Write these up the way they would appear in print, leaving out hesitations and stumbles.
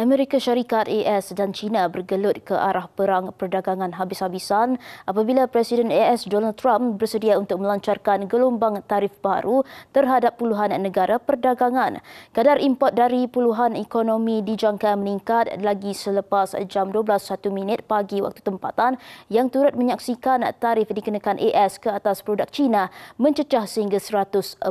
Amerika Syarikat AS dan China bergelut ke arah perang perdagangan habis-habisan apabila Presiden AS Donald Trump bersedia untuk melancarkan gelombang tarif baru terhadap puluhan negara perdagangan. Kadar import dari puluhan ekonomi dijangka meningkat lagi selepas jam 12:01 pagi waktu tempatan yang turut menyaksikan tarif dikenakan AS ke atas produk China mencecah sehingga 104%.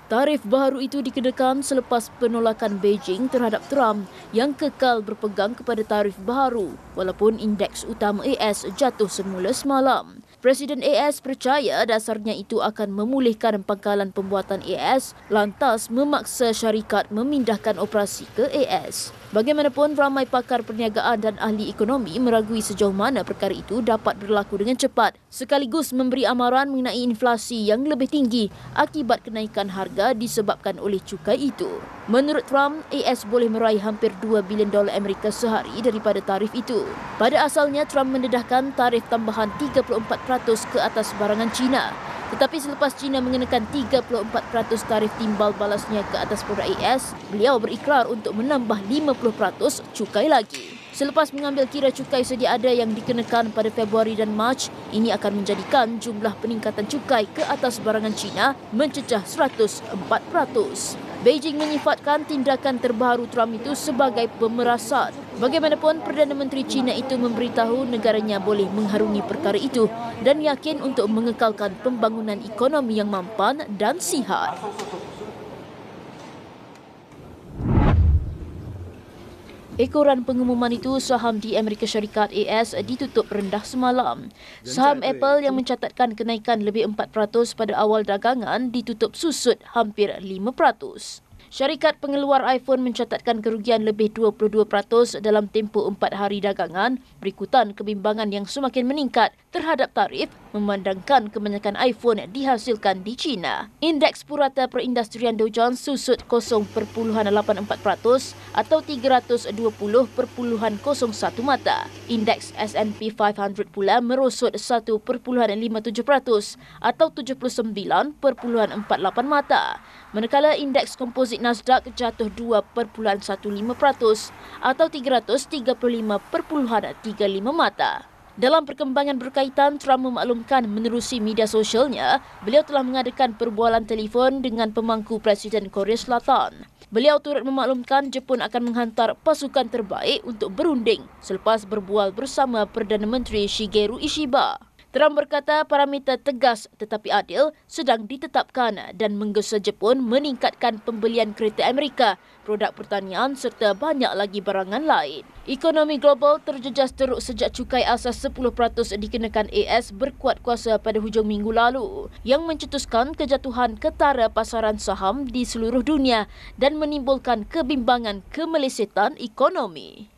Tarif baru itu dikenakan selepas penolakan Beijing terhadap Trump yang kekal berpegang kepada tarif baru walaupun indeks utama AS jatuh semula semalam. Presiden AS percaya dasarnya itu akan memulihkan pangkalan pembuatan AS lantas memaksa syarikat memindahkan operasi ke AS. Bagaimanapun, ramai pakar perniagaan dan ahli ekonomi meragui sejauh mana perkara itu dapat berlaku dengan cepat sekaligus memberi amaran mengenai inflasi yang lebih tinggi akibat kenaikan harga disebabkan oleh cukai itu. Menurut Trump, AS boleh meraih hampir $2 bilion Amerika sehari daripada tarif itu. Pada asalnya, Trump mendedahkan tarif tambahan 34% ke atas barangan China. Tetapi selepas China mengenakan 34% tarif timbal balasnya ke atas produk AS, beliau berikrar untuk menambah 50% cukai lagi. Selepas mengambil kira cukai sedia ada yang dikenakan pada Februari dan Mac, ini akan menjadikan jumlah peningkatan cukai ke atas barangan China mencecah 104%. Beijing menyifatkan tindakan terbaru Trump itu sebagai pemerasan. Bagaimanapun, Perdana Menteri China itu memberitahu negaranya boleh mengharungi perkara itu dan yakin untuk mengekalkan pembangunan ekonomi yang mampan dan sihat. Ekoran pengumuman itu, saham di Amerika Syarikat AS ditutup rendah semalam. Saham Apple yang mencatatkan kenaikan lebih 4% pada awal dagangan ditutup susut hampir 5%. Syarikat pengeluar iPhone mencatatkan kerugian lebih 22% dalam tempoh 4 hari dagangan berikutan kebimbangan yang semakin meningkat terhadap tarif memandangkan kebanyakan iPhone dihasilkan di China. Indeks purata perindustrian Dow Jones susut 0.84% atau 320.01 mata. Indeks S&P 500 pula merosot 1.57% atau 79.48 mata. Manakala indeks komposit Nasdaq jatuh 2.15% atau 335.35 mata. Dalam perkembangan berkaitan, Trump memaklumkan menerusi media sosialnya, beliau telah mengadakan perbualan telefon dengan pemangku Presiden Korea Selatan. Beliau turut memaklumkan Jepun akan menghantar pasukan terbaik untuk berunding selepas berbual bersama Perdana Menteri Shigeru Ishiba. Trump berkata parameter tegas tetapi adil sedang ditetapkan dan menggesa Jepun meningkatkan pembelian kereta Amerika, produk pertanian serta banyak lagi barangan lain. Ekonomi global terjejas teruk sejak cukai asas 10% dikenakan AS berkuat kuasa pada hujung minggu lalu yang mencetuskan kejatuhan ketara pasaran saham di seluruh dunia dan menimbulkan kebimbangan kemelesetan ekonomi.